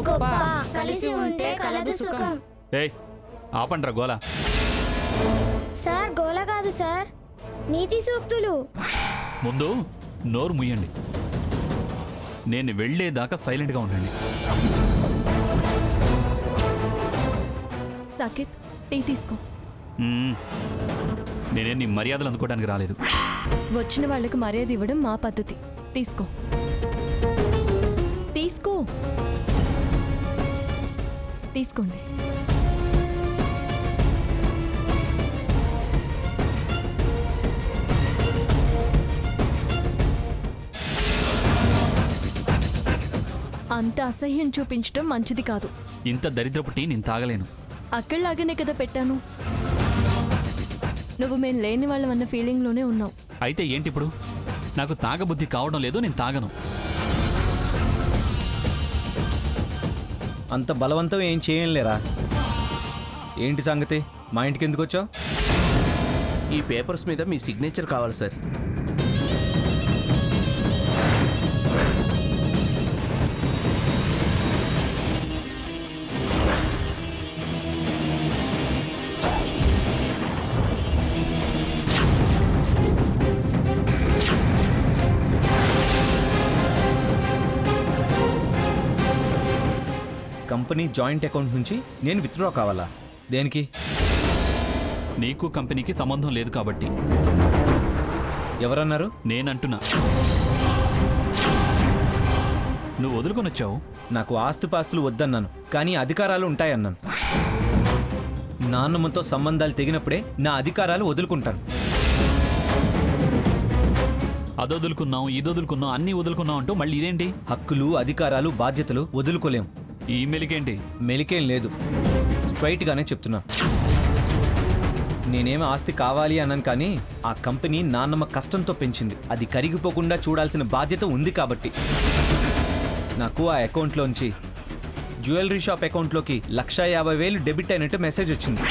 గొప్ప కలిసి ఉంటే కలదు సుఖం. ఏయ్ ఆపండ్రా గోలా. సార్ గోల కాదు సార్, నీతి సూక్తులు. ముందు నోరు ముయ్యండి. నేను వెళ్ళేదాకా సైలెంట్గా ఉండండి. సాకేత్, టీ తీసుకో. నేనే నీ మర్యాదలు అందుకోవడానికి రాలేదు. వచ్చిన వాళ్ళకి మర్యాద ఇవ్వడం మా పద్ధతి. తీసుకో తీసుకో తీసుకోండి. అంత అసహ్యం చూపించడం మంచిది కాదు. ఇంత దరిద్రపు టీ నేను తాగలేను. అక్కడలాగానే కదా పెట్టాను. నువ్వు మేము లేని వాళ్ళమన్న ఫీలింగ్లోనే ఉన్నావు. అయితే ఏంటి ఇప్పుడు? నాకు తాగబుద్ధి కావడం లేదు, నేను తాగను. అంత బలవంతం ఏం చేయంలేరా? ఏంటి సంగతి? మా ఇంటికి ఎందుకు వచ్చావు? ఈ పేపర్స్ మీద మీ సిగ్నేచర్ కావాలి సార్. కంపెనీ జాయింట్ అకౌంట్ నుంచి నేను విత్డ్రా కావాలా? దేనికి? నీకు కంపెనీకి సంబంధం లేదు కాబట్టి. ఎవరన్నారు? నేనంటున్నా. నువ్వు వదులుకొని వచ్చావు. నాకు ఆస్తుపాస్తులు వద్దన్నాను, కానీ అధికారాలు ఉంటాయన్నాను. నాన్నమ్మతో సంబంధాలు తెగినప్పుడే నా అధికారాలు వదులుకుంటాను. అదొదులుకున్నావు, ఇదొదులుకున్నావు, అన్నీ వదులుకున్నావు అంటూ మళ్ళీ ఇదేంటి? హక్కులు, అధికారాలు, బాధ్యతలు వదులుకోలేం. ఈ మెలికేంటి? మెలికేం లేదు, స్ట్రైట్గానే చెప్తున్నా. నేనేమి ఆస్తి కావాలి అన్నాను, కానీ ఆ కంపెనీ నాన్నమ్మ కష్టంతో పెంచింది. అది కరిగిపోకుండా చూడాల్సిన బాధ్యత ఉంది కాబట్టి. నాకు ఆ అకౌంట్లోంచి జ్యువెలరీ షాప్ అకౌంట్లోకి 1,50,000 డెబిట్ అయినట్టు మెసేజ్ వచ్చింది.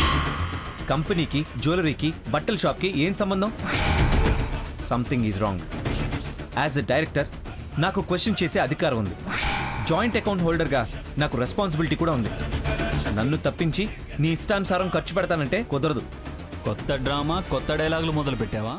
కంపెనీకి, జ్యువెలరీకి, బట్టల షాప్కి ఏం సంబంధం? Something is wrong. As a director నాకు క్వశ్చన్ చేసే అధికారం ఉంది. జాయింట్ అకౌంట్ హోల్డర్గా నాకు రెస్పాన్సిబిలిటీ కూడా ఉంది. నన్ను తప్పించి నీ ఇష్టానుసారం ఖర్చు పెడతానంటే కుదరదు. కొత్త డ్రామా, కొత్త డైలాగులు మొదలు పెట్టావా?